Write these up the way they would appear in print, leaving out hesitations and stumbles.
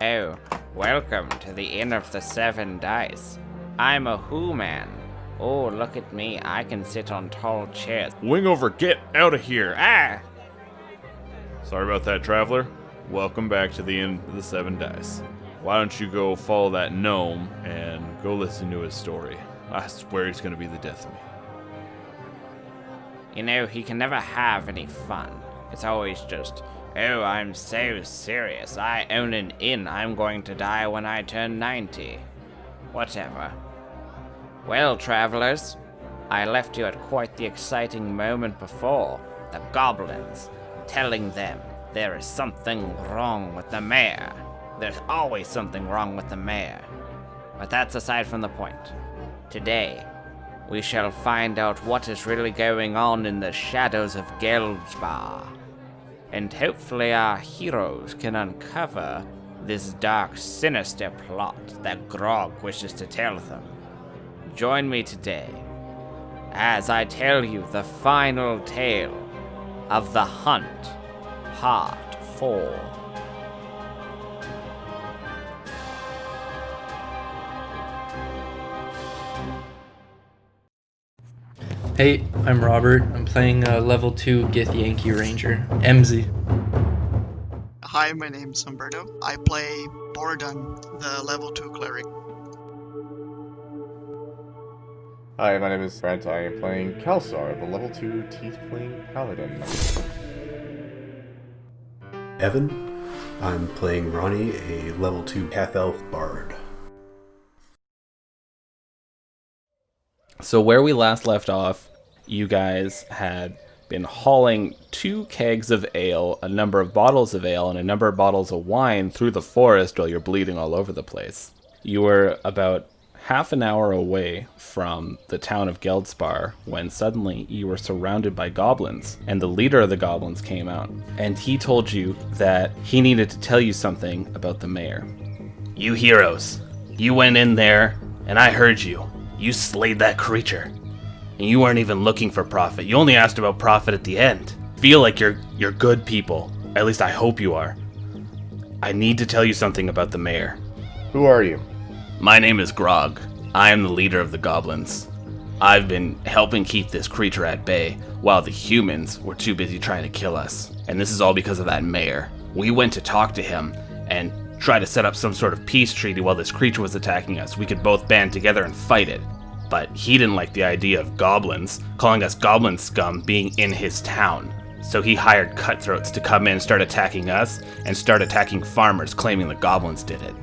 Oh, welcome to the Inn of the Seven Dice. I'm a Who-Man. Oh, look at me, I can sit on tall chairs. Wing over, get out of here! Ah! Sorry about that, traveler. Welcome back to the Inn of the Seven Dice. Why don't you go follow that gnome and go listen to his story? I swear he's gonna be the death of me. You know, he can never have any fun. It's always just, oh, I'm so serious. I own an inn. I'm going to die when I turn 90. Whatever. Well, travelers, I left you at quite the exciting moment before. The goblins, telling them there is something wrong with the mayor. There's always something wrong with the mayor. But that's aside from the point. Today, we shall find out what is really going on in the shadows of Geldsbar. And hopefully our heroes can uncover this dark, sinister plot that Grog wishes to tell them. Join me today as I tell you the final tale of The Hunt, Part 4. Hey, I'm Robert. I'm playing level 2 Gith Yankee Ranger, MZ. Hi, my name's Humberto. I play Bordon, the level 2 cleric. Hi, my name is Brent. I am playing Kelsar, the level 2 Tiefling Paladin. Evan. I'm playing Ronnie, a level 2 half-elf bard. So where we last left off, you guys had been hauling 2 kegs of ale, a number of bottles of ale, and a number of bottles of wine through the forest while you're bleeding all over the place. You were about half an hour away from the town of Geldspar when suddenly you were surrounded by goblins, and the leader of the goblins came out, and he told you that he needed to tell you something about the mayor. You heroes, you went in there, and I heard you. You slayed that creature, and you weren't even looking for profit. You only asked about profit at the end. Feel like you're good people. At least I hope you are. I need to tell you something about the mayor. Who are you? My name is Grog. I am the leader of the goblins. I've been helping keep this creature at bay while the humans were too busy trying to kill us. And this is all because of that mayor. We went to talk to him and try to set up some sort of peace treaty while this creature was attacking us. We could both band together and fight it. But he didn't like the idea of goblins, calling us goblin scum, being in his town. So he hired cutthroats to come in and start attacking us, and start attacking farmers, claiming the goblins did it.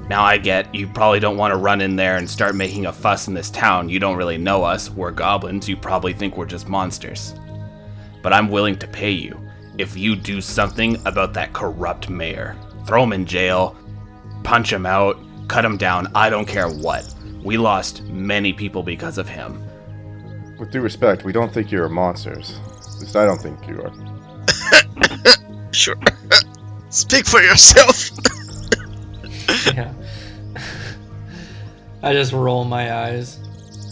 Now I get, you probably don't want to run in there and start making a fuss in this town. You don't really know us, we're goblins, you probably think we're just monsters. But I'm willing to pay you if you do something about that corrupt mayor. Throw him in jail, punch him out, cut him down, I don't care what. We lost many people because of him. With due respect, we don't think you're monsters. At least I don't think you are. Sure. Speak for yourself. Yeah. I just roll my eyes.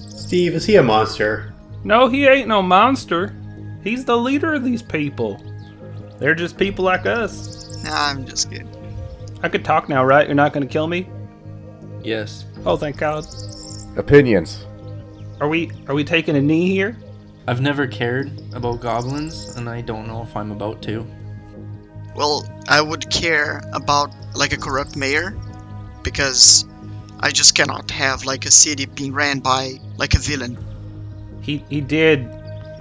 Steve, is he a monster? No, he ain't no monster. He's the leader of these people. They're just people like us. Nah, I'm just kidding. I could talk now, right? You're not gonna kill me? Yes. Oh, thank God. Opinions. Are we taking a knee here? I've never cared about goblins, and I don't know if I'm about to. Well, I would care about like a corrupt mayor, because I just cannot have like a city being ran by like a villain. He did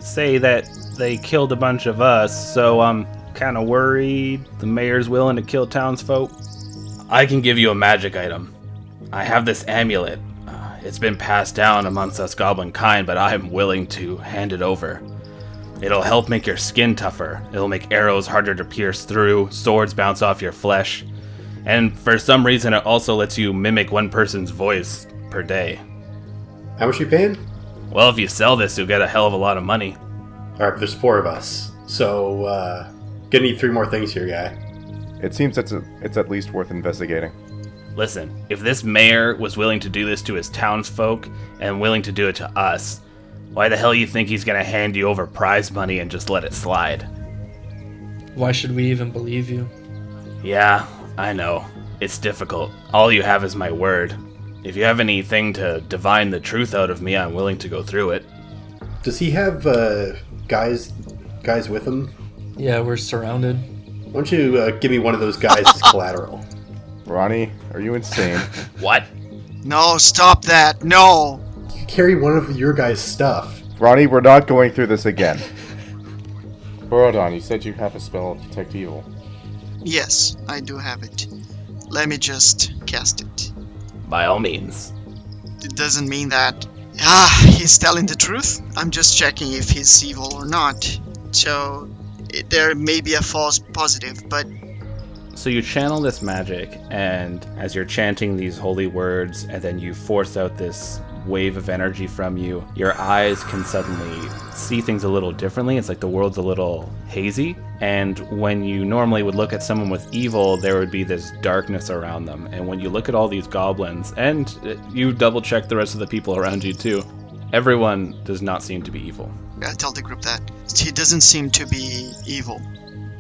say that they killed a bunch of us, so I'm kind of worried the mayor's willing to kill townsfolk. I can give you a magic item. I have this amulet. It's been passed down amongst us goblin kind, but I'm willing to hand it over. It'll help make your skin tougher. It'll make arrows harder to pierce through, swords bounce off your flesh. And for some reason, it also lets you mimic one person's voice per day. How much are you paying? Well, if you sell this, you'll get a hell of a lot of money. Alright, but there's 4 of us. So, gonna need 3 more things here, guy. It seems it's at least worth investigating. Listen, if this mayor was willing to do this to his townsfolk and willing to do it to us, why the hell you think he's gonna hand you over prize money and just let it slide? Why should we even believe you? Yeah, I know. It's difficult. All you have is my word. If you have anything to divine the truth out of me, I'm willing to go through it. Does he have guys with him? Yeah, we're surrounded. Why don't you give me one of those guys as collateral? Ronnie, are you insane? What? No, stop that. No. You carry one of your guys' stuff. Ronnie, we're not going through this again. Borodon, you said you have a spell to detect evil. Yes, I do have it. Let me just cast it. By all means. It doesn't mean that he's telling the truth. I'm just checking if he's evil or not. So there may be a false positive, but So you channel this magic, and as you're chanting these holy words, and then you force out this wave of energy from you, your eyes can suddenly see things a little differently. It's like the world's a little hazy, and when you normally would look at someone with evil, there would be this darkness around them. And when you look at all these goblins, and you double check the rest of the people around you too, everyone does not seem to be evil. I tell the group that he doesn't seem to be evil.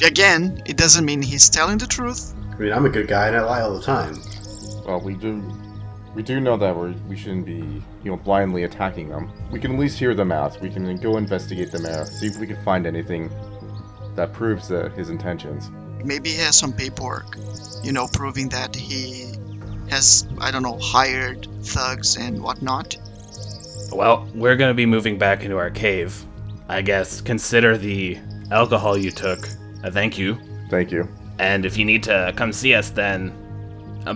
Again, it doesn't mean he's telling the truth. I mean, I'm a good guy and I lie all the time. Well, we do know that we shouldn't be, blindly attacking them. We can at least hear them out. We can go investigate the mayor, see if we can find anything that proves his intentions. Maybe he has some paperwork, proving that he has, hired thugs and whatnot. Well, we're going to be moving back into our cave. I guess consider the alcohol you took a thank you. Thank you. And if you need to come see us, then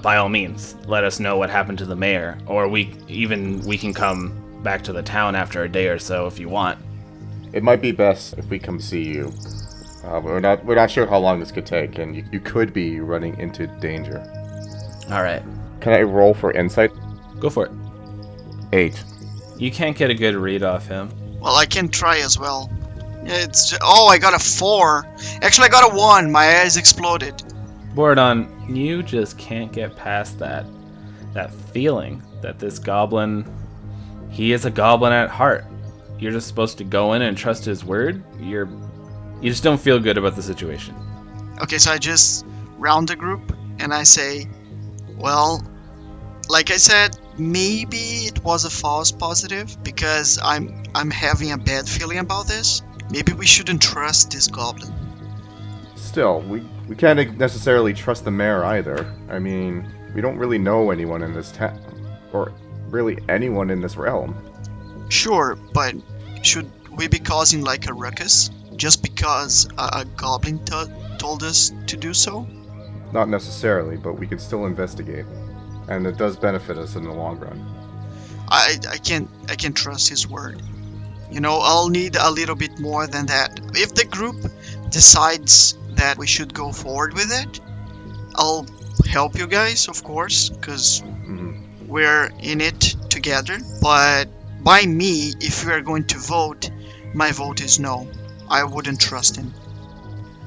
by all means, let us know what happened to the mayor. Or we can come back to the town after a day or so if you want. It might be best if we come see you. We're not sure how long this could take, and you could be running into danger. All right. Can I roll for insight? Go for it. 8. You can't get a good read off him. Well, I can try as well. I got a 4. Actually, I got a 1. My eyes exploded. Borodon, you just can't get past that feeling that this goblin, he is a goblin at heart. You're just supposed to go in and trust his word. You just don't feel good about the situation. Okay, so I just round the group and I say, well, like I said, maybe it was a false positive because I'm having a bad feeling about this. Maybe we shouldn't trust this goblin. Still, we can't necessarily trust the mayor either. I mean, we don't really know anyone in this town, or really anyone in this realm. Sure, but should we be causing like a ruckus just because a goblin told us to do so? Not necessarily, but we can still investigate, and it does benefit us in the long run. I can't trust his word. I'll need a little bit more than that. If the group decides that we should go forward with it, I'll help you guys, of course, because we're in it together. But by me, if we are going to vote, my vote is no. I wouldn't trust him.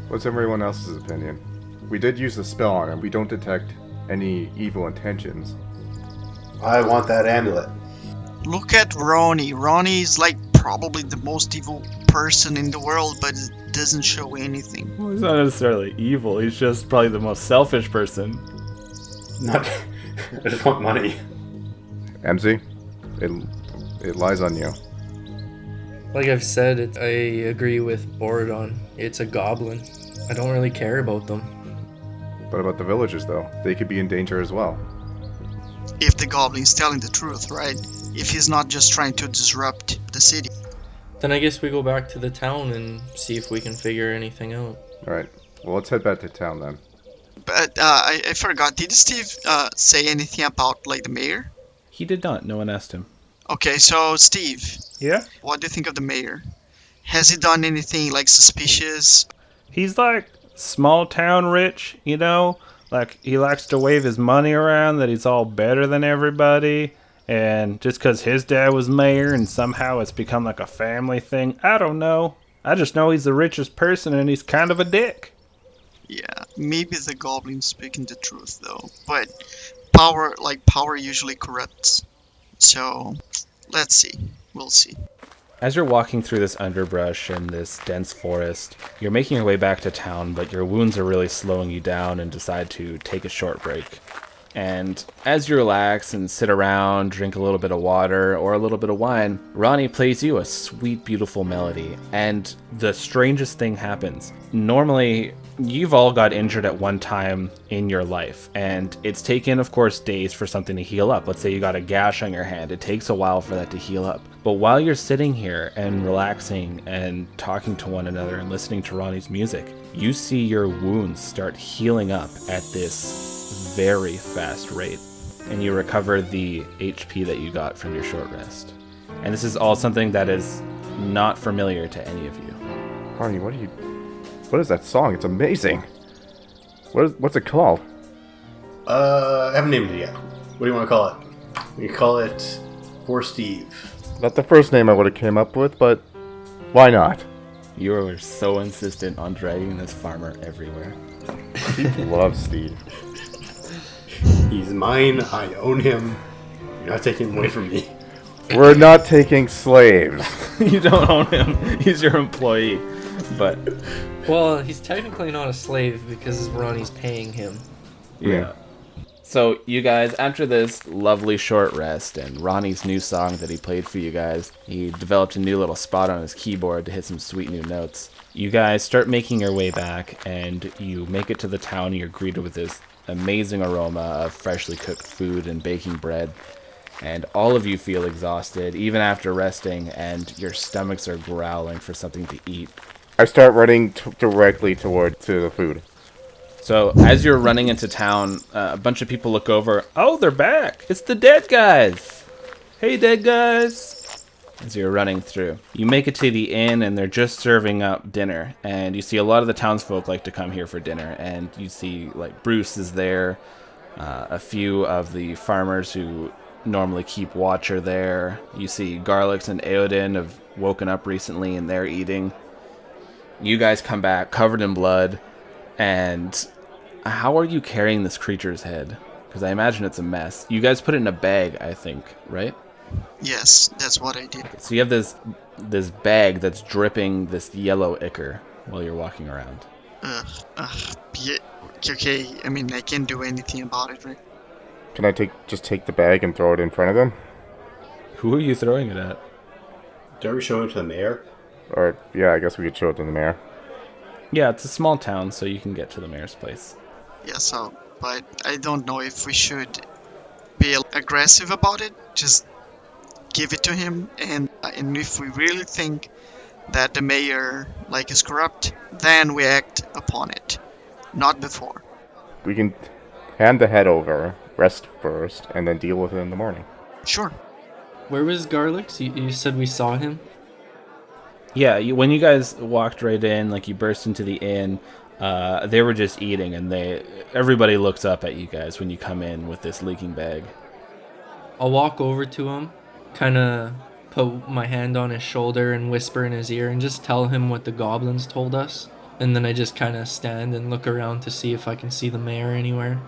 What's everyone else's opinion? We did use the spell on him. We don't detect any evil intentions. I want that amulet. Look at Ronnie. Ronnie is like probably the most evil person in the world, but it doesn't show anything. Well, he's not necessarily evil. He's just probably the most selfish person. Not. I just want money. MZ, it lies on you. Like I've said, I agree with Borodon. It's a goblin. I don't really care about them. What about the villagers, though? They could be in danger as well. If the goblin's telling the truth, right? If he's not just trying to disrupt the city. Then I guess we go back to the town and see if we can figure anything out. Alright, well, let's head back to town then. But I forgot, did Steve say anything about like the mayor? He did not. No one asked him. Okay, so Steve, Yeah? what do you think of the mayor? Has he done anything like suspicious? He's like small town rich, Like he likes to wave his money around that he's all better than everybody. And just because his dad was mayor and somehow it's become like a family thing, I don't know. I just know he's the richest person and he's kind of a dick. Yeah, maybe the goblin's speaking the truth though. But power usually corrupts. So, let's see. We'll see. As you're walking through this underbrush and this dense forest, you're making your way back to town, but your wounds are really slowing you down and decide to take a short break. And as you relax and sit around, drink a little bit of water or a little bit of wine, Ronnie plays you a sweet, beautiful melody. And the strangest thing happens. Normally, you've all got injured at one time in your life, and it's taken, of course, days for something to heal up. Let's say you got a gash on your hand. It takes a while for that to heal up. But while you're sitting here and relaxing and talking to one another and listening to Ronnie's music, you see your wounds start healing up at this very fast rate, and you recover the HP that you got from your short rest. And this is all something that is not familiar to any of you. Ronnie, what is that song? It's amazing. What's it called? I haven't named it yet. What do you want to call it? We call it For Steve. Not the first name I would have came up with, but why not? You are so insistent on dragging this farmer everywhere. Love Steve. He's mine. I own him. You're not taking him away from me. We're not taking slaves. You don't own him. He's your employee. But Well, he's technically not a slave because Ronnie's paying him. yeah. So you guys, after this lovely short rest and Ronnie's new song that he played for you guys, he developed a new little spot on his keyboard to hit some sweet new notes. You guys start making your way back, and you make it to the town. You're greeted with this amazing aroma of freshly cooked food and baking bread. And all of you feel exhausted, even after resting, and your stomachs are growling for something to eat. I start running directly to the food. So as you're running into town, a bunch of people look over. Oh, they're back! It's the dead guys! Hey, dead guys! As you're running through, you make it to the inn, and they're just serving up dinner. And you see a lot of the townsfolk like to come here for dinner. And you see, like, Bruce is there. A few of the farmers who normally keep watch are there. You see Garlics and Eodin have woken up recently, and they're eating. You guys come back covered in blood, and how are you carrying this creature's head? Because I imagine it's a mess. You guys put it in a bag, I think, right? Yes, that's what I did. So you have this bag that's dripping this yellow ichor while you're walking around. Yeah, okay, I mean, I can't do anything about it, right? Can I just take the bag and throw it in front of them? Who are you throwing it at? Did we show it to the mayor? Or, yeah, I guess we could show it to the mayor. Yeah, it's a small town, so you can get to the mayor's place. Yeah, so, but I don't know if we should be aggressive about it. Just give it to him, and if we really think that the mayor, like, is corrupt, then we act upon it. Not before. We can hand the head over, rest first, and then deal with it in the morning. Sure. Where was Garlics? You said we saw him? Yeah, when you guys walked right in, like you burst into the inn, they were just eating, and everybody looks up at you guys when you come in with this leaking bag. I'll walk over to him, kind of put my hand on his shoulder and whisper in his ear and just tell him what the goblins told us. And then I just kind of stand and look around to see if I can see the mayor anywhere.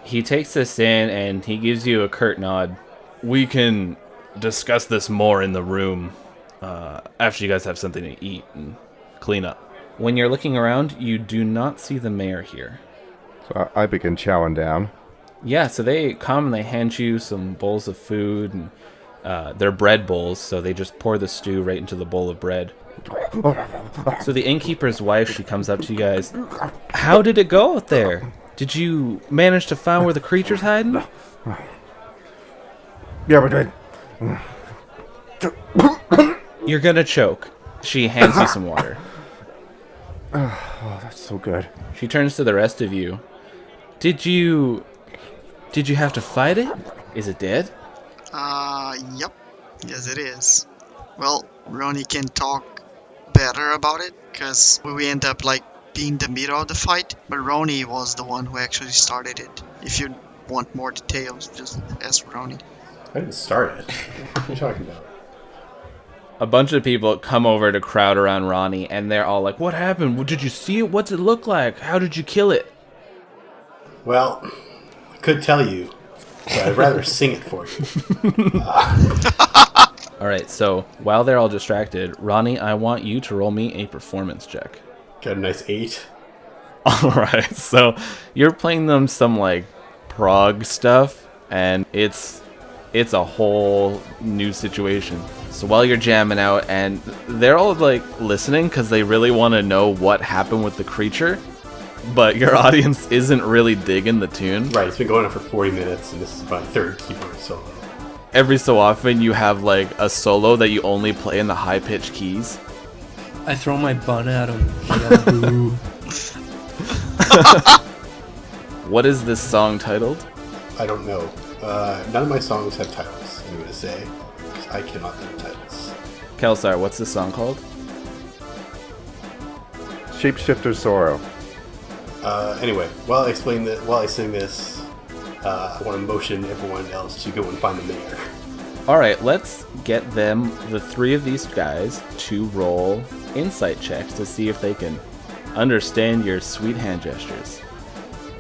He takes this in, and he gives you a curt nod. We can discuss this more in the room after you guys have something to eat and clean up. When you're looking around, you do not see the mayor here. So I begin chowing down. Yeah, so they come and they hand you some bowls of food, and they're bread bowls, so they just pour the stew right into the bowl of bread. So the innkeeper's wife, she comes up to you guys. How did it go out there? Did you manage to find where the creature's hiding? Yeah, we did. You're gonna choke. She hands you some water. Oh, that's so good. She turns to the rest of you. Did you have to fight it? Is it dead? Yep. Yes, it is. Well, Ronnie can talk better about it, because we end up, like, being the middle of the fight, but Ronnie was the one who actually started it. If you want more details, just ask Ronnie. I didn't start it. What are you talking about? A bunch of people come over to crowd around Ronnie, and they're all like, what happened? Did you see it? What's it look like? How did you kill it? Well, I could tell you, but I'd rather sing it for you. All right, so while they're all distracted, Ronnie, I want you to roll me a performance check. Got a nice 8. All right, so you're playing them some like prog stuff, and it's a whole new situation. So while you're jamming out, and they're all like listening because they really want to know what happened with the creature, but your audience isn't really digging the tune. Right, it's been going on for 40 minutes, and this is my third keyboard solo. Every so often you have like a solo that you only play in the high-pitched keys. I throw my bun at him. Yeah, boo. What is this song titled? I don't know. None of my songs have titles, I'm going to say. 'Cause I cannot think of titles. Kelsar, what's this song called? Shapeshifter Sorrow. Anyway, while I sing this, I want to motion everyone else to go and find the mayor. All right, let's get the three of these guys, to roll insight checks to see if they can understand your sweet hand gestures.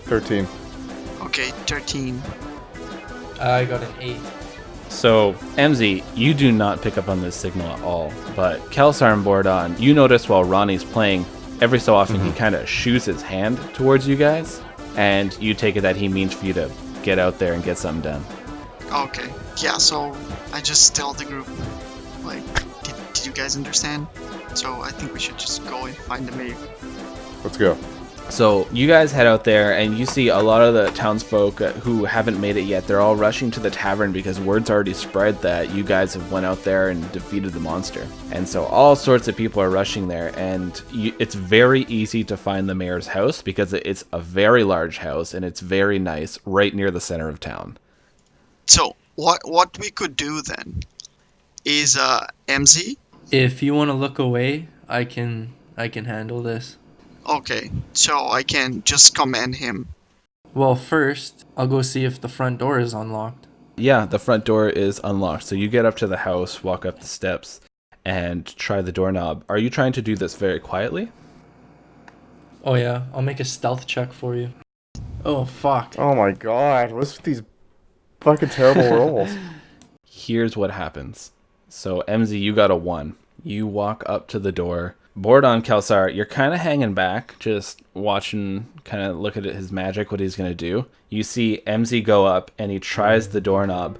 13. Okay, 13. I got an 8. So, MZ, you do not pick up on this signal at all, but Kelsar and Bordon, you notice while Ronnie's playing, every so often he kind of shoots his hand towards you guys, and you take it that he means for you to get out there and get something done. Okay. Yeah, so I just tell the group, like, did you guys understand? So I think we should just go and find the mayor. Let's go. So you guys head out there, and you see a lot of the townsfolk who haven't made it yet. They're all rushing to the tavern because word's already spread that you guys have went out there and defeated the monster. And so all sorts of people are rushing there, and it's very easy to find the mayor's house because it's a very large house, and it's very nice, right near the center of town. So what we could do then is MZ. If you want to look away, I can handle this. Okay, so I can just command him. Well, first, I'll go see if the front door is unlocked. Yeah, the front door is unlocked. So you get up to the house, walk up the steps, and try the doorknob. Are you trying to do this very quietly? Oh yeah, I'll make a stealth check for you. Oh fuck. Oh my god, what's with these fucking terrible rolls? Here's what happens. So MZ, you got a 1. You walk up to the door. Bordon, Kelsar, you're kind of hanging back, just watching, kind of look at his magic, what he's going to do. You see MZ go up, and he tries the doorknob,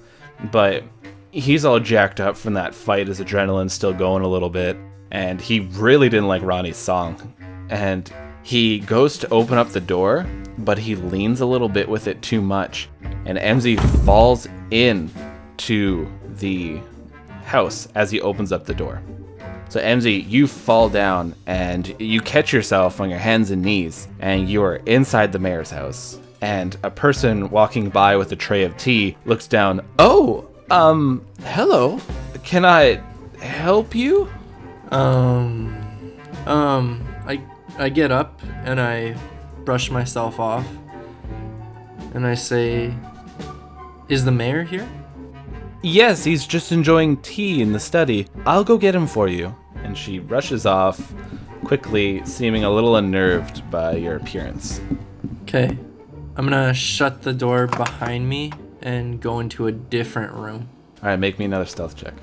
but he's all jacked up from that fight. His adrenaline's still going a little bit, and he really didn't like Ronnie's song. And he goes to open up the door, but he leans a little bit with it too much, and MZ falls in to the house as he opens up the door. So MZ, you fall down and you catch yourself on your hands and knees, and you are inside the mayor's house. And a person walking by with a tray of tea looks down. Oh, hello. Can I help you? I get up and I brush myself off, and I say, "Is the mayor here?" Yes, he's just enjoying tea in the study. I'll go get him for you. And she rushes off, quickly, seeming a little unnerved by your appearance. Okay, I'm gonna shut the door behind me and go into a different room. All right, make me another stealth check.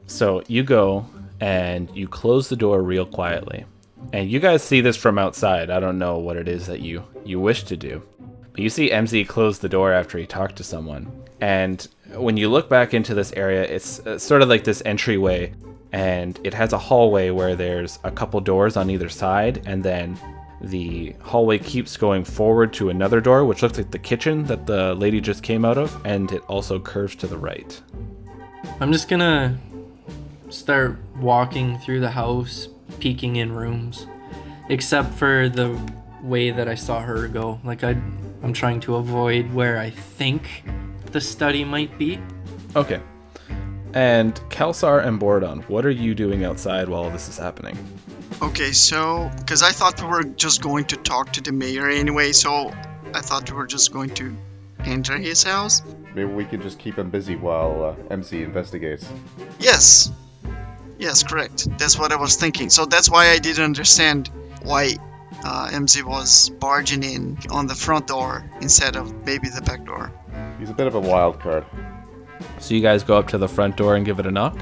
So you go and you close the door real quietly. And you guys see this from outside. I don't know what it is that you wish to do. But you see MZ close the door after he talked to someone. And when you look back into this area, it's sort of like this entryway. And it has a hallway where there's a couple doors on either side, and then the hallway keeps going forward to another door, which looks like the kitchen that the lady just came out of, and it also curves to the right. I'm just gonna start walking through the house, peeking in rooms, except for the way that I saw her go. Like I'm trying to avoid where I think the study might be. Okay. And Kelsar and Bordon, what are you doing outside while this is happening? Okay, so, because I thought we were just going to talk to the mayor anyway, so I thought we were just going to enter his house. Maybe we could just keep him busy while MC investigates. Yes, correct. That's what I was thinking. So that's why I didn't understand why MZ was barging in on the front door instead of maybe the back door. He's a bit of a wild card. So you guys go up to the front door and give it a knock?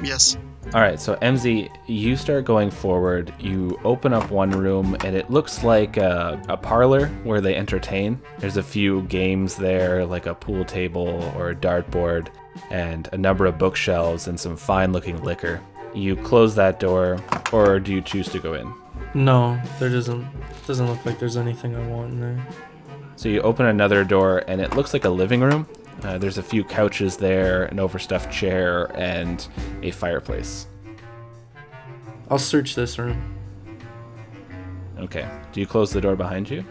Yes. All right, so MZ, you start going forward. You open up one room, and it looks like a parlor where they entertain. There's a few games there, like a pool table or a dartboard, and a number of bookshelves and some fine-looking liquor. You close that door, or do you choose to go in? No, there doesn't look like there's anything I want in there. So you open another door, and it looks like a living room. There's a few couches there, an overstuffed chair, and a fireplace. I'll search this room. Okay. Do you close the door behind you?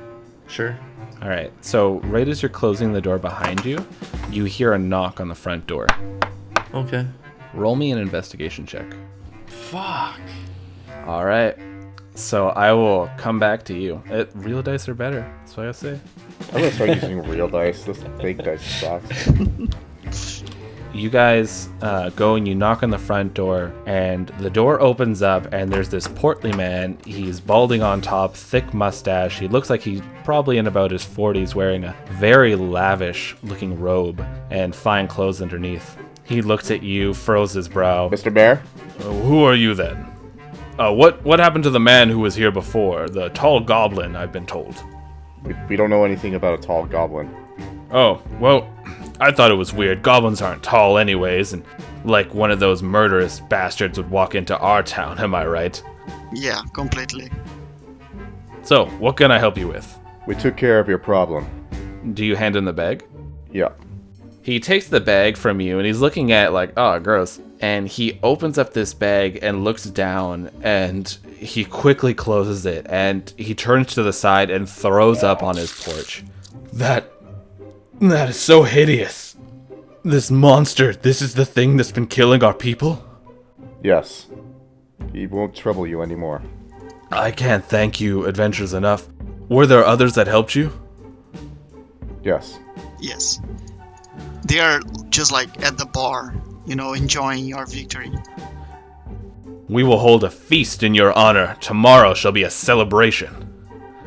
Sure. All right. So right as you're closing the door behind you, you hear a knock on the front door. Okay. Roll me an investigation check. Fuck. All right. So I will come back to you. Real dice are better. That's what I say. I'm gonna start using real dice. This fake dice sucks. You guys go and you knock on the front door, and the door opens up, and there's this portly man. He's balding on top, thick mustache. He looks like he's probably in about his 40s, wearing a very lavish-looking robe and fine clothes underneath. He looks at you, furrows his brow. Mr. Mayor? Who are you then? What happened to the man who was here before? The tall goblin, I've been told. We don't know anything about a tall goblin. Oh, well, I thought it was weird. Goblins aren't tall anyways, and like one of those murderous bastards would walk into our town, am I right? Yeah, completely. So, what can I help you with? We took care of your problem. Do you hand him the bag? Yeah. He takes the bag from you, and he's looking at it like, oh, gross. And he opens up this bag and looks down, and he quickly closes it, and he turns to the side and throws up on his porch. That is so hideous. This monster, this is the thing that's been killing our people? Yes. He won't trouble you anymore. I can't thank you, adventures enough. Were there others that helped you? Yes. Yes. They are just like at the bar, enjoying your victory. We will hold a feast in your honor. Tomorrow shall be a celebration.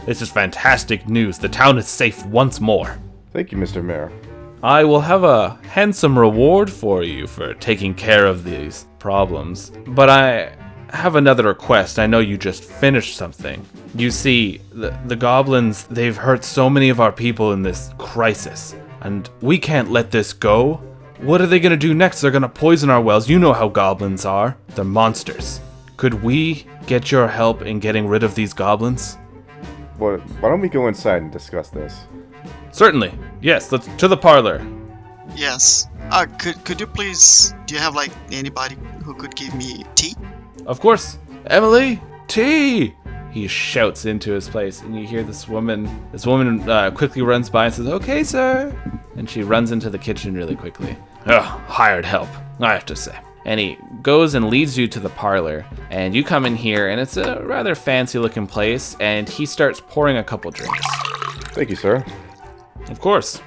This is fantastic news. The town is safe once more. Thank you, Mr. Mayor. I will have a handsome reward for you for taking care of these problems. But I have another request. I know you just finished something. You see, the goblins, they've hurt so many of our people in this crisis. And we can't let this go. What are they going to do next? They're going to poison our wells. You know how goblins are. They're monsters. Could we get your help in getting rid of these goblins? Why don't we go inside and discuss this? Certainly. Yes, let's to the parlor. Yes. Could you please, do you have anybody who could give me tea? Of course. Emily, tea! He shouts into his place, and you hear this woman quickly runs by and says, okay, sir. And she runs into the kitchen really quickly. Ugh, hired help, I have to say. And he goes and leads you to the parlor, and you come in here, and it's a rather fancy looking place, and he starts pouring a couple drinks. Thank you, sir. Of course.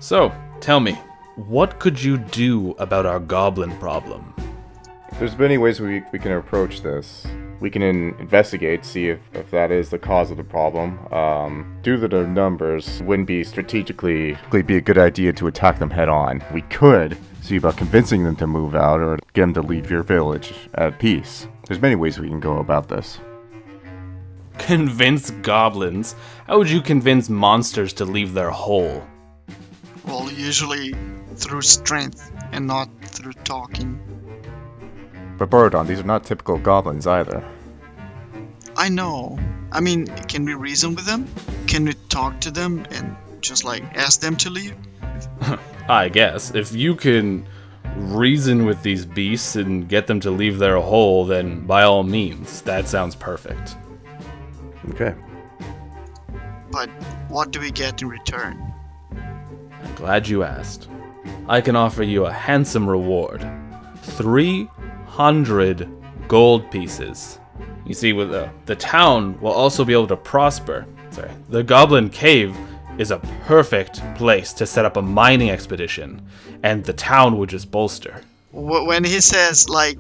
So, tell me, what could you do about our goblin problem? There's many ways we can approach this. We can investigate, see if that is the cause of the problem. Due to the numbers, wouldn't be strategically be a good idea to attack them head on. We could see about convincing them to move out or get them to leave your village at peace. There's many ways we can go about this. Convince goblins? How would you convince monsters to leave their hole? Well, usually through strength and not through talking. But Borodon, these are not typical goblins either. I know. I mean, can we reason with them? Can we talk to them and just ask them to leave? I guess. If you can reason with these beasts and get them to leave their hole, then by all means, that sounds perfect. Okay. But what do we get in return? I'm glad you asked. I can offer you a handsome reward. 300 gold pieces. You see, with the town will also be able to prosper. The Goblin Cave is a perfect place to set up a mining expedition, and the town would just bolster. When he says like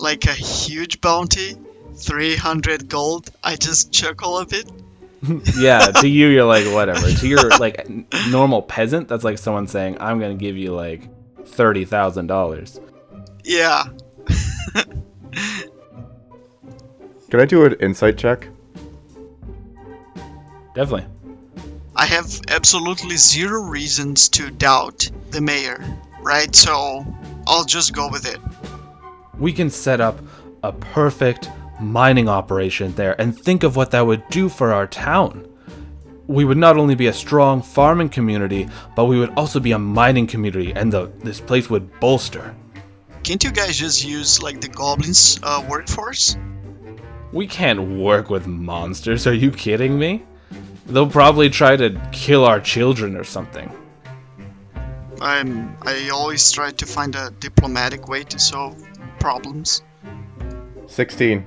a huge bounty, 300 gold, I just chuckle a bit. Yeah, to you, you're like, whatever. To your normal peasant, that's like someone saying, I'm gonna give you $30,000. Yeah. Can I do an insight check? Definitely. I have absolutely zero reasons to doubt the mayor, right? So I'll just go with it. We can set up a perfect mining operation there, and think of what that would do for our town. We would not only be a strong farming community, but we would also be a mining community, and this place would bolster. Can't you guys just use like the goblins' workforce? We can't work with monsters, are you kidding me? They'll probably try to kill our children or something. I always try to find a diplomatic way to solve problems. 16.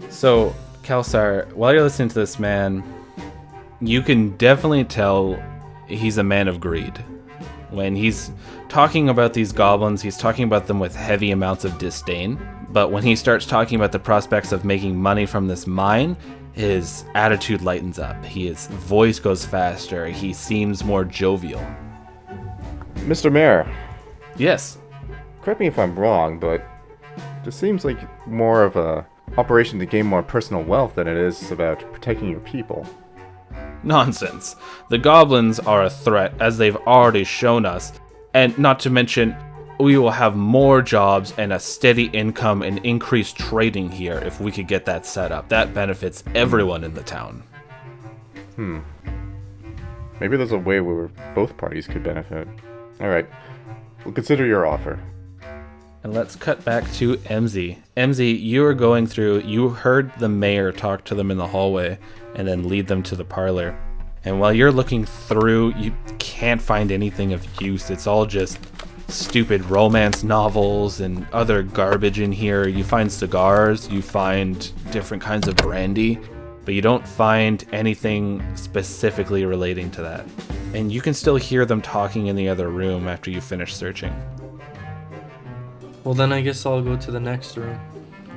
So, Kelsar, while you're listening to this man, you can definitely tell he's a man of greed. When he's talking about these goblins, he's talking about them with heavy amounts of disdain. But when he starts talking about the prospects of making money from this mine, his attitude lightens up. His voice goes faster. He seems more jovial. Mr. Mayor, Yes. correct me if I'm wrong, but this seems like more of a operation to gain more personal wealth than it is about protecting your people. Nonsense. The goblins are a threat, as they've already shown us. And not to mention, we will have more jobs and a steady income and increased trading here if we could get that set up. That benefits everyone in the town. Maybe there's a way where both parties could benefit. Alright, we'll consider your offer. And let's cut back to MZ. MZ, you were going through, you heard the mayor talk to them in the hallway and then lead them to the parlor. And while you're looking through, you can't find anything of use. It's all just stupid romance novels and other garbage in here. You find cigars, you find different kinds of brandy, but you don't find anything specifically relating to that. And you can still hear them talking in the other room after you finish searching. Well, then I guess I'll go to the next room.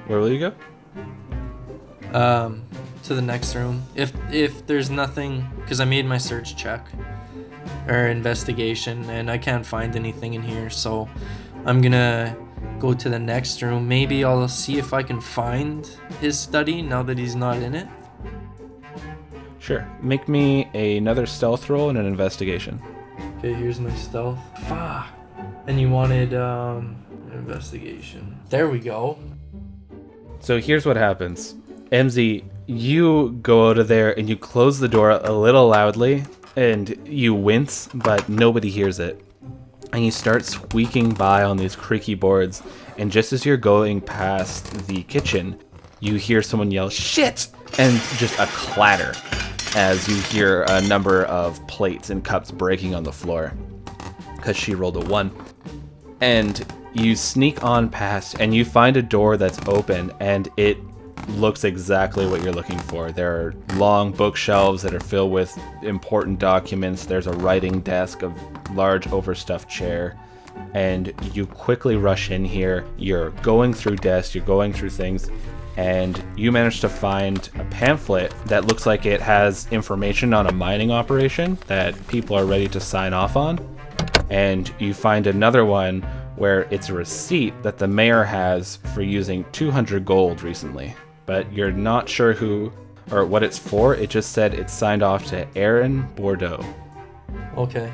Where will you go? To the next room. If there's nothing, because I made my search check or investigation, and I can't find anything in here, so I'm gonna go to the next room. Maybe I'll see if I can find his study now that he's not in it. Sure. Make me another stealth roll and an investigation. Okay, here's my stealth. Fuck. And you wanted investigation. There we go. So here's what happens. MZ, you go out of there and you close the door a little loudly and you wince, but nobody hears it. And you start squeaking by on these creaky boards, and just as you're going past the kitchen, you hear someone yell, "Shit!" and just a clatter as you hear a number of plates and cups breaking on the floor because she rolled a 1. And you sneak on past and you find a door that's open, and it looks exactly what you're looking for. There are long bookshelves that are filled with important documents. There's a writing desk, a large overstuffed chair, and you quickly rush in here. You're going through desks, you're going through things, and you manage to find a pamphlet that looks like it has information on a mining operation that people are ready to sign off on. And you find another one where it's a receipt that the mayor has for using 200 gold recently. But you're not sure who or what it's for. It just said it's signed off to Aaron Bordeaux. Okay.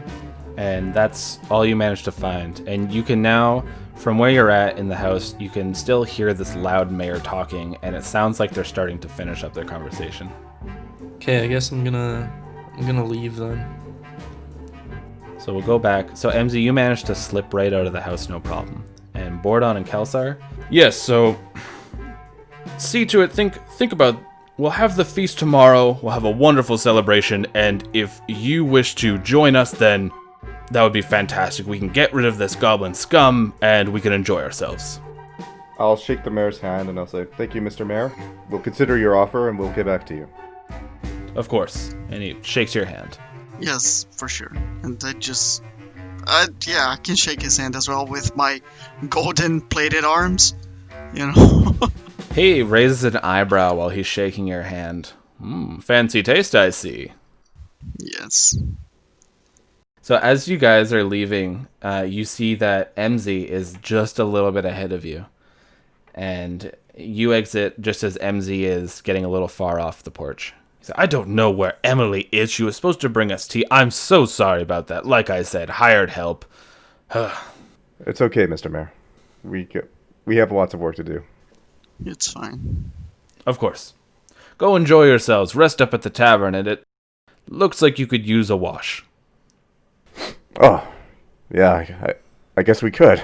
And that's all you managed to find. And you can now, from where you're at in the house, you can still hear this loud mayor talking, and it sounds like they're starting to finish up their conversation. Okay, I guess I'm gonna leave then. So we'll go back. So MZ, you managed to slip right out of the house, no problem. And Bordon and Kelsar? Yes, so see to it, think about, we'll have the feast tomorrow, we'll have a wonderful celebration, and if you wish to join us, then that would be fantastic. We can get rid of this goblin scum, and we can enjoy ourselves. I'll shake the mayor's hand and I'll say, "Thank you, Mr. Mayor. We'll consider your offer and we'll get back to you." Of course. And he shakes your hand. Yes, for sure. And I just... yeah, I can shake his hand as well with my golden plated arms. You know? He raises an eyebrow while he's shaking your hand. Fancy taste, I see. Yes. So as you guys are leaving, you see that MZ is just a little bit ahead of you. and you exit just as MZ is getting a little far off the porch. He said, I don't know where Emily is. She was supposed to bring us tea. I'm so sorry about that. Like I said, hired help. It's okay, Mr. Mayor. We have lots of work to do. It's fine. Of course. Go enjoy yourselves. Rest up at the tavern, and it looks like you could use a wash. Oh, yeah, I guess we could.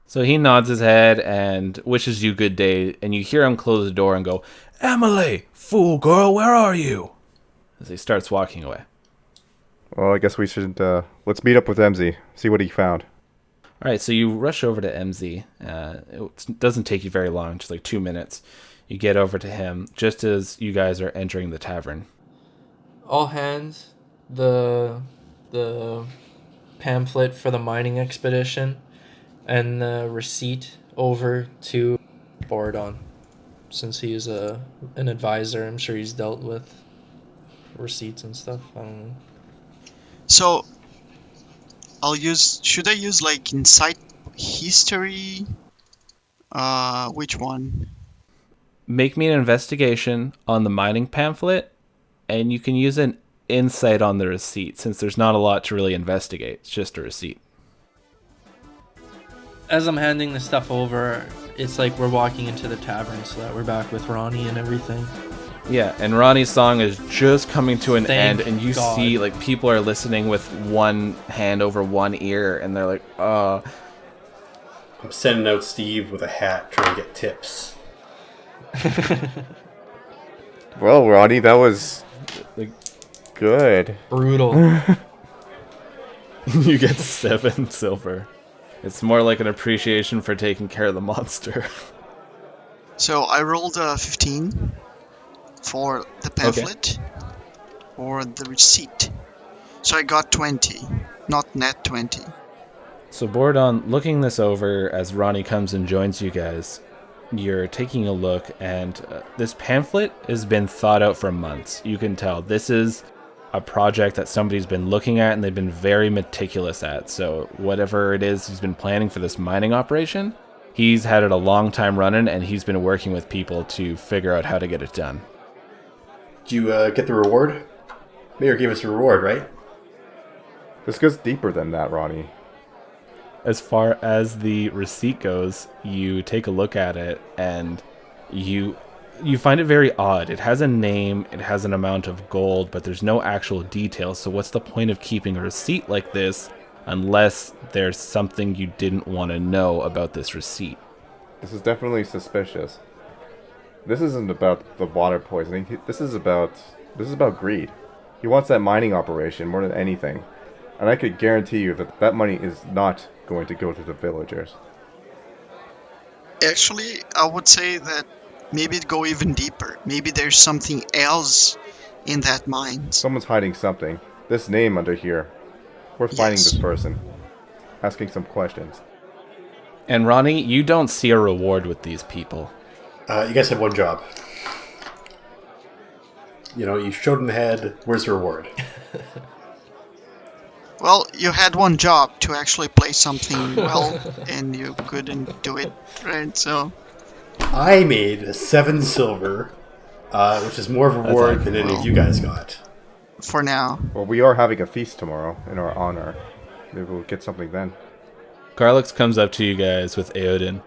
So he nods his head and wishes you good day, and you hear him close the door and go, Emily, fool girl, where are you? As he starts walking away. Well, I guess we should, let's meet up with MZ, see what he found. All right, so you rush over to MZ. It doesn't take you very long, just like 2 minutes. You get over to him just as you guys are entering the tavern. All hands, the pamphlet for the mining expedition and the receipt over to Borodon. Since he is an advisor, I'm sure he's dealt with receipts and stuff. I don't know. So, should I use like insight history? Which one? Make me an investigation on the mining pamphlet, and you can use an insight on the receipt, since there's not a lot to really investigate. It's just a receipt. As I'm handing the stuff over, it's like we're walking into the tavern so that we're back with Ronnie and everything. Yeah, and Ronnie's song is just coming to an Thank end, and you God. see like people are listening with one hand over one ear, and they're like, I'm sending out Steve with a hat trying to get tips. Well, Ronnie, that was like good. Brutal. you get 7 silver. It's more like an appreciation for taking care of the monster. So I rolled a 15 for the pamphlet or the receipt. So I got 20, not net 20. So Borodon, looking this over as Ronnie comes and joins you guys, you're taking a look, and this pamphlet has been thought out for months. You can tell this is a project that somebody's been looking at, and they've been very meticulous at. So whatever it is he's been planning for this mining operation, he's had it a long time running, and he's been working with people to figure out how to get it done. Did you get the reward? Mayor gave us a reward, right? This goes deeper than that, Ronnie. As far as the receipt goes, you take a look at it, and you find it very odd. It has a name, it has an amount of gold, but there's no actual details. So what's the point of keeping a receipt like this unless there's something you didn't want to know about this receipt? This is definitely suspicious. This isn't about the water poisoning. This is about greed. He wants that mining operation more than anything. And I could guarantee you that money is not going to go to the villagers. Actually, I would say that maybe it go even deeper. Maybe there's something else in that mine. Someone's hiding something. This name under here. We're finding this person. Asking some questions. And Ronnie, you don't see a reward with these people. You guys have one job. You showed him the head. Where's the reward? Well, you had one job to actually play something well, and you couldn't do it, right? So I made 7 silver, which is more of a reward than any of you guys got. for now. Well, we are having a feast tomorrow in our honor. Maybe we'll get something then. Garlix comes up to you guys with Eodin.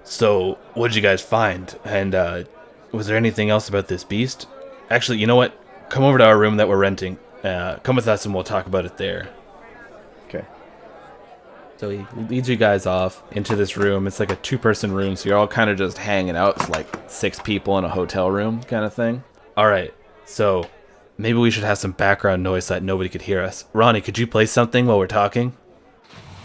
So, what did you guys find? And was there anything else about this beast? Actually, you know what? Come over to our room that we're renting. Come with us and we'll talk about it there. Okay. So he leads you guys off into this room. It's like a 2-person room, so you're all kind of just hanging out. It's like 6 people in a hotel room kind of thing. All right, so maybe we should have some background noise so that nobody could hear us. Ronnie, could you play something while we're talking?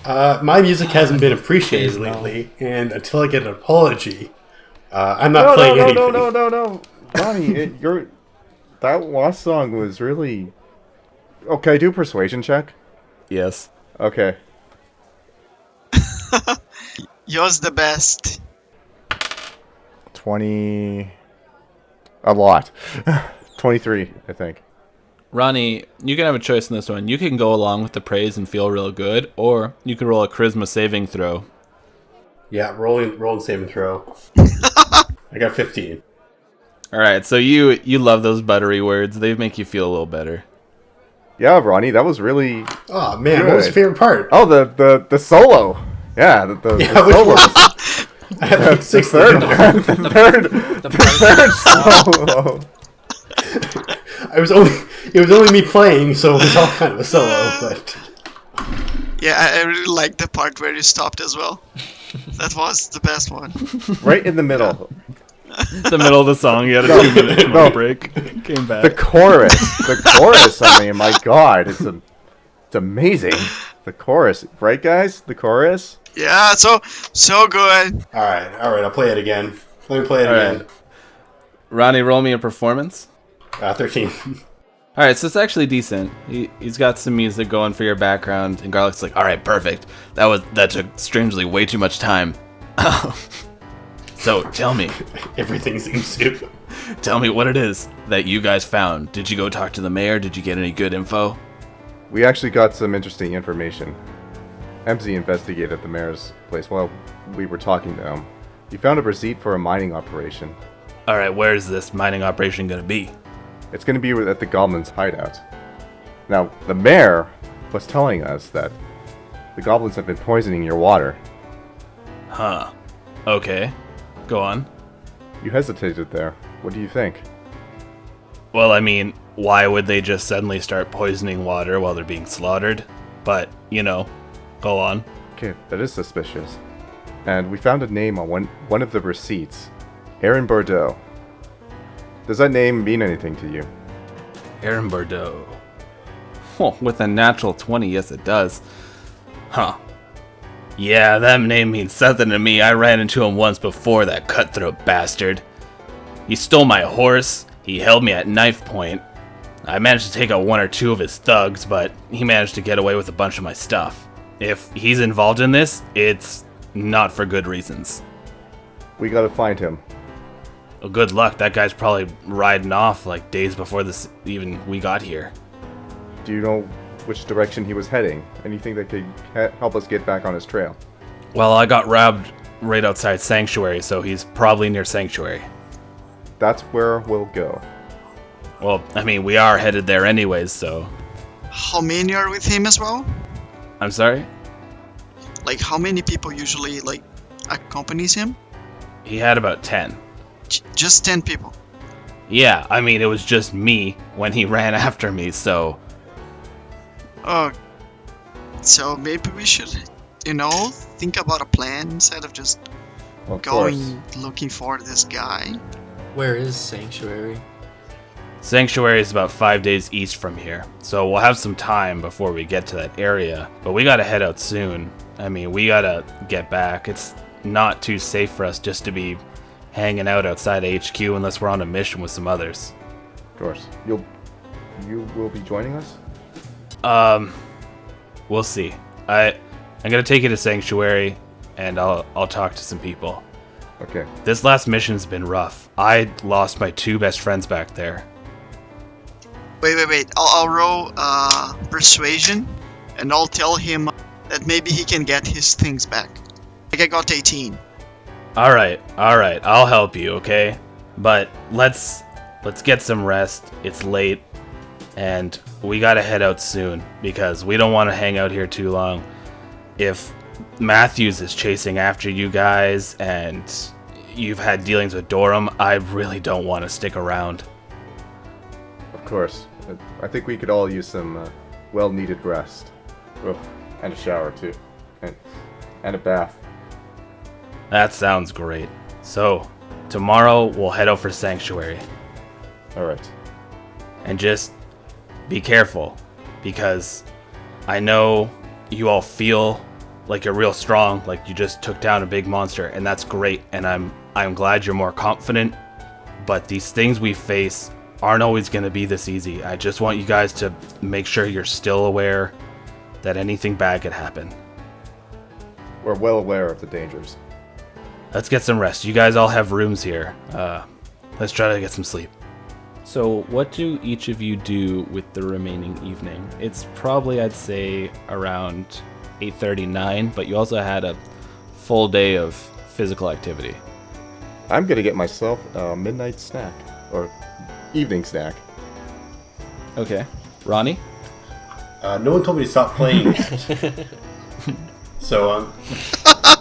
My music hasn't been appreciated lately, and until I get an apology, I'm not playing anything. No. Ronnie, that last song was really... Okay, do a persuasion check. Yes. Okay. Yours the best. 20... A lot. 23, I think. Ronnie, you can have a choice in this one. You can go along with the praise and feel real good, or you can roll a charisma saving throw. Yeah, rolling save and throw. I got 15. All right, so you love those buttery words. They make you feel a little better. Yeah, Ronnie, that was really... Oh man, Good. what was your favorite part? Oh, the solo. Yeah, the which solo. one? I have like 6 third in there. one. The third solo. It was only me playing, so it was all kind of a solo. But Yeah, I really liked the part where you stopped as well. That was the best one. Right in the middle. The middle of the song, you had a 2-minute commercial break. Came back. The chorus. I mean, my God, it's amazing. The chorus, right, guys? The chorus. Yeah, so good. all right, I'll play it again. Let me play it All again. right. Ronnie, roll me a performance. 13. All right, so it's actually decent. He's got some music going for your background, and Garlic's like, "All right, perfect. That took strangely way too much time." So tell me Everything seems to. Tell me what it is that you guys found. Did you go talk to the mayor? Did you get any good info? We actually got some interesting information. MZ investigated the mayor's place while we were talking to him. He found a receipt for a mining operation. All right, where is this mining operation going to be? It's going to be at the goblins' hideout. Now, the mayor was telling us that the goblins have been poisoning your water. Huh. Okay. Go on. You hesitated there. What do you think? Well, I mean, why would they just suddenly start poisoning water while they're being slaughtered? But, go on. Okay, that is suspicious. And we found a name on one of the receipts. Aaron Bordeaux. Does that name mean anything to you? Aaron Bordeaux. Oh, with a natural 20, yes it does. Huh. Yeah, that name means something to me. I ran into him once before, that cutthroat bastard. He stole my horse, he held me at knife point. I managed to take out 1 or 2 of his thugs, but he managed to get away with a bunch of my stuff. If he's involved in this, it's not for good reasons. We gotta find him. Well, good luck. That guy's probably riding off like days before we got here. Do you know which direction he was heading? Anything that could help us get back on his trail? Well, I got robbed right outside Sanctuary, so he's probably near Sanctuary. That's where we'll go. Well, I mean, we are headed there anyways, so... How many are with him as well? I'm sorry? Like, how many people usually, accompanies him? He had about 10. Just 10 people. Yeah, I mean, it was just me when he ran after me, so... Oh, so maybe we should, think about a plan instead of just Of going course. looking for this guy. Where is Sanctuary? Sanctuary is about 5 days east from here, so we'll have some time before we get to that area. But we gotta head out soon. I mean, we gotta get back. It's not too safe for us just to be hanging out outside HQ unless we're on a mission with some others. Of course. You will be joining us? We'll see. I'm gonna take you to Sanctuary, and I'll talk to some people. Okay. This last mission's been rough. I lost my 2 best friends back there. Wait. I'll roll persuasion, and I'll tell him that maybe he can get his things back. I got 18. All right. I'll help you, okay? But let's get some rest. It's late, and we gotta head out soon because we don't want to hang out here too long. If Matthews is chasing after you guys and you've had dealings with Durham, I really don't want to stick around. Of course. I think we could all use some well-needed rest. Oh, and a shower, too. And a bath. That sounds great. So, tomorrow we'll head out for Sanctuary. Alright. And just be careful, because I know you all feel like you're real strong, like you just took down a big monster, and that's great, and I'm glad you're more confident, but these things we face aren't always going to be this easy. I just want you guys to make sure you're still aware that anything bad could happen. We're well aware of the dangers. Let's get some rest. You guys all have rooms here. Let's try to get some sleep. So what do each of you do with the remaining evening? It's probably, I'd say, around 8:39, but you also had a full day of physical activity. I'm gonna get myself a midnight snack or evening snack. Okay. Ronnie? No one told me to stop playing. So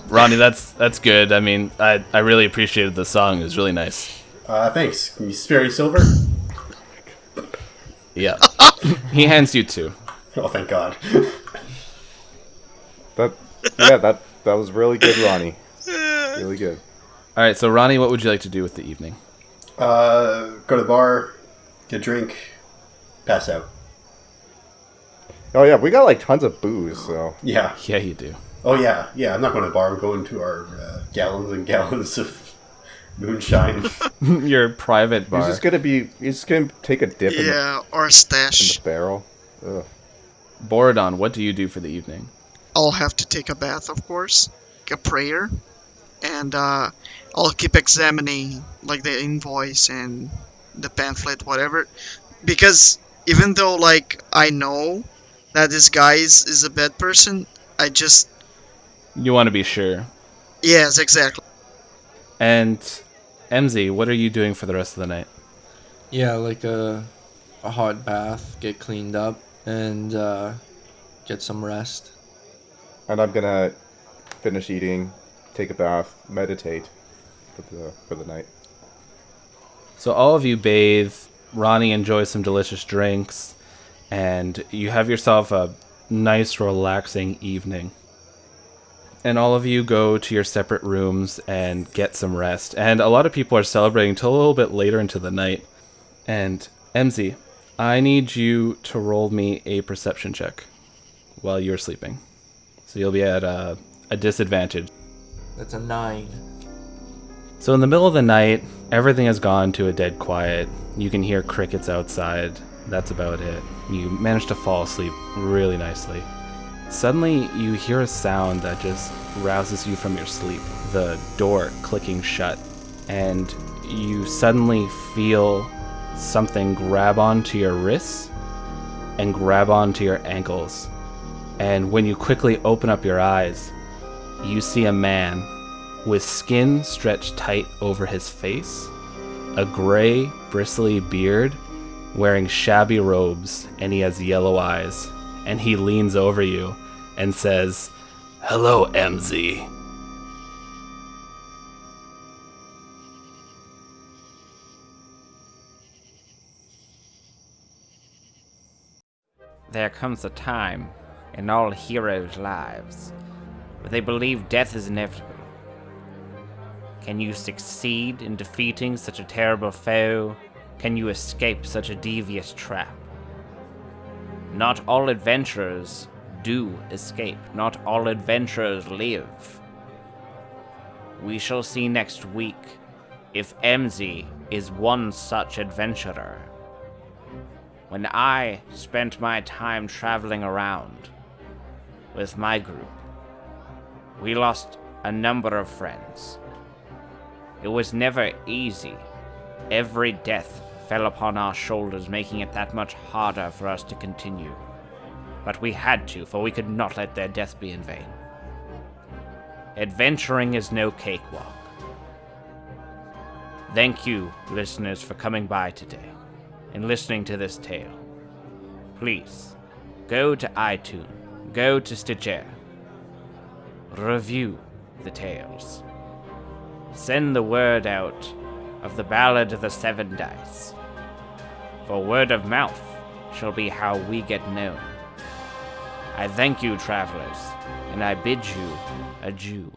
Ronnie, that's good. I mean, I really appreciated the song. It was really nice. thanks. Can you spare your silver? Yeah. He hands you 2. Oh, thank God. That was really good, Ronnie. Really good. All right, so Ronnie, what would you like to do with the evening? Go to the bar, get a drink, pass out. Oh yeah, we got like tons of booze, so Yeah. Yeah, you do. Oh, yeah. Yeah, I'm not going to the bar. I'm going to our gallons and gallons of moonshine. Your private bar. you're just gonna take a dip in Yeah, or the stash. barrel. Ugh. Borodon, what do you do for the evening? I'll have to take a bath, of course, a prayer, and I'll keep examining like the invoice and the pamphlet, whatever, because even though like I know that this guy is a bad person, I just You want to be sure. yes, exactly. And MZ, what are you doing for the rest of the night? Yeah, like a hot bath, get cleaned up, and get some rest. And I'm gonna finish eating, take a bath, meditate for the night. So all of you bathe, Ronnie enjoys some delicious drinks, and you have yourself a nice, relaxing evening. And all of you go to your separate rooms and get some rest. And a lot of people are celebrating till a little bit later into the night. And MZ, I need you to roll me a perception check while you're sleeping. So you'll be at a disadvantage. That's a 9. So in the middle of the night, everything has gone to a dead quiet. You can hear crickets outside. That's about it. You manage to fall asleep really nicely. Suddenly, you hear a sound that just rouses you from your sleep. The door clicking shut. And you suddenly feel something grab onto your wrists and grab onto your ankles. And when you quickly open up your eyes, you see a man with skin stretched tight over his face, a gray, bristly beard, wearing shabby robes, and he has yellow eyes. And he leans over you and says, "Hello, MZ." There comes a time in all heroes' lives where they believe death is inevitable. Can you succeed in defeating such a terrible foe? Can you escape such a devious trap? Not all adventurers do escape. Not all adventurers live. We shall see next week if MZ is one such adventurer. When I spent my time traveling around with my group, we lost a number of friends. It was never easy. Every death fell upon our shoulders, making it that much harder for us to continue. But we had to, for we could not let their death be in vain. Adventuring is no cakewalk. Thank you, listeners, for coming by today and listening to this tale. Please, go to iTunes, go to Stitcher, review the tales. Send the word out of the Ballad of the 7 Dice. For word of mouth shall be how we get known. I thank you, travelers, and I bid you adieu.